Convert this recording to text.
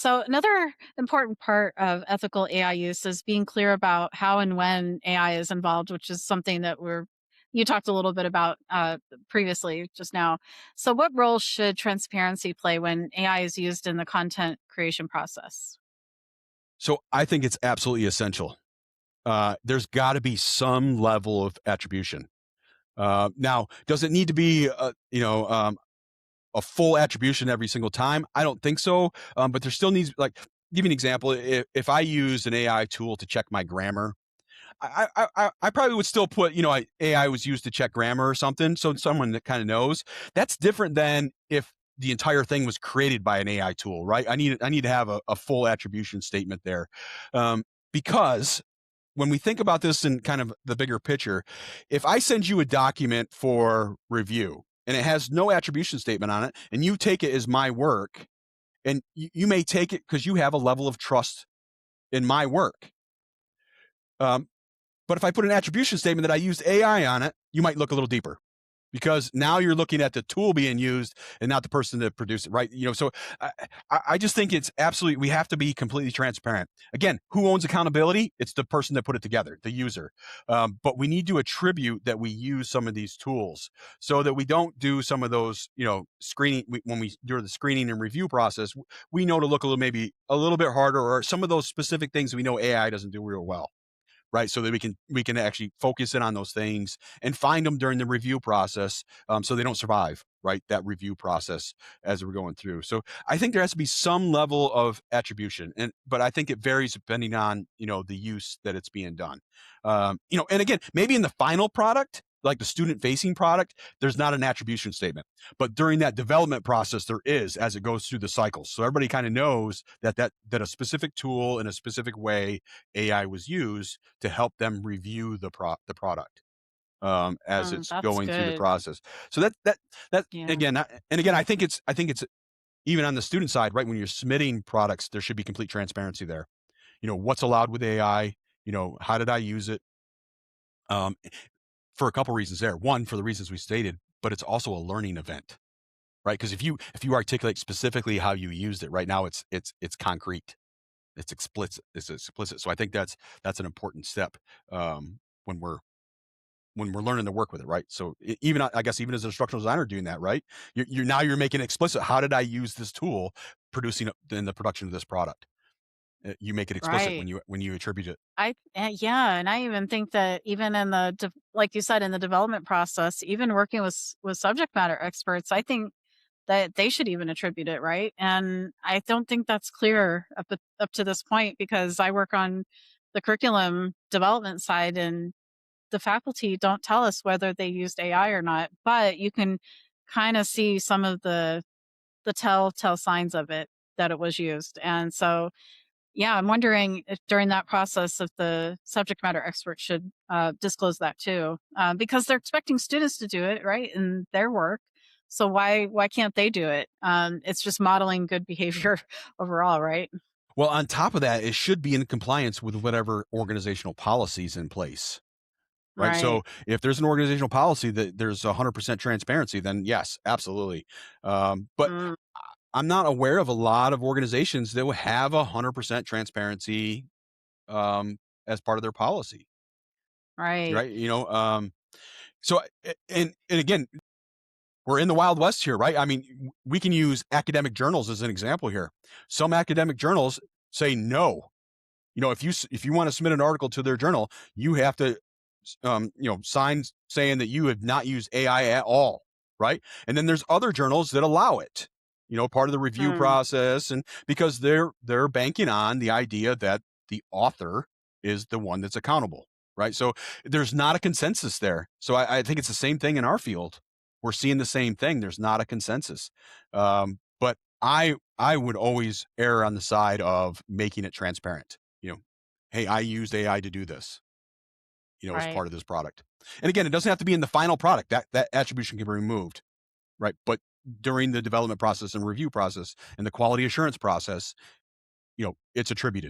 So, another important part of ethical AI use is being clear about how and when AI is involved, which is something that you talked a little bit about previously just now. So, what role should transparency play when AI is used in the content creation process? So I think it's absolutely essential. There's got to be some level of attribution. Now, does it need to be, a full attribution every single time? I don't think so. But there still needs, like, give you an example. If I use an AI tool to check my grammar, I probably would still put, AI was used to check grammar or something. So someone that kind of knows. That's different than if the entire thing was created by an AI tool, right? I need to have a full attribution statement there. Um, because when we think about this in kind of the bigger picture, if I send you a document for review and it has no attribution statement on it, and you take it as my work, and you may take it because you have a level of trust in my work. Um, but if I put an attribution statement that I used AI on it, you might look a little deeper because now you're looking at the tool being used and not the person that produced it, right? So I, I just think it's absolutely, we have to be completely transparent. Again, who owns accountability? It's the person that put it together, the user. But we need to attribute that we use some of these tools so that we don't do some of those, screening. When we do the screening and review process, we know to look maybe a little bit harder, or some of those specific things we know AI doesn't do real well, right? So that we can actually focus in on those things and find them during the review process, so they don't survive, right? That review process as we're going through. So I think there has to be some level of attribution, but I think it varies depending on the use that it's being done. And again, maybe in the final product, like the student facing product, there's not an attribution statement, but during that development process there is, as it goes through the cycles, so everybody kind of knows that a specific tool in a specific way, AI was used to help them review the product, as it's That's going through the good. process. So that Yeah. again, and again, I think it's even on the student side, right? When you're submitting products, there should be complete transparency there. What's allowed with AI. How did I use it? Um, for a couple reasons there. One, for the reasons we stated, but it's also a learning event, right? Because if you articulate specifically how you used it, right now it's concrete, it's explicit. So I think that's an important step, when we're learning to work with it, right? So even, I guess, even as an instructional designer doing that, right? You're making it explicit. How did I use this tool producing in the production of this product? You make it explicit Right. when you attribute it. Yeah, and I even think that even in like you said, in the development process, even working with subject matter experts, I think that they should even attribute it, right? And I don't think that's clear up to this point because I work on the curriculum development side, and the faculty don't tell us whether they used AI or not, but you can kind of see some of the telltale signs of it, that it was used. And so yeah, I'm wondering if during that process, if the subject matter expert should disclose that too, because they're expecting students to do it, right, in their work. So why can't they do it? It's just modeling good behavior overall, right? Well, on top of that, it should be in compliance with whatever organizational policies in place. Right. Right. So if there's an organizational policy that there's 100% transparency, then yes, absolutely. But Mm, I'm not aware of a lot of organizations that will have 100% transparency, as part of their policy. right. Right. So, and again, we're in the Wild West here, right? I mean, we can use academic journals as an example here. Some academic journals say no. If you want to submit an article to their journal, you have to, sign saying that you have not used AI at all, right? And then there's other journals that allow it, part of the review Mm, process, and because they're banking on the idea that the author is the one that's accountable, right? So there's not a consensus there. So I think it's the same thing in our field. We're seeing the same thing. There's not a consensus, but I would always err on the side of making it transparent. Hey, I used AI to do this, as right. part of this product. And again, it doesn't have to be in the final product. That attribution can be removed, right? But during the development process and review process and the quality assurance process, it's attributed.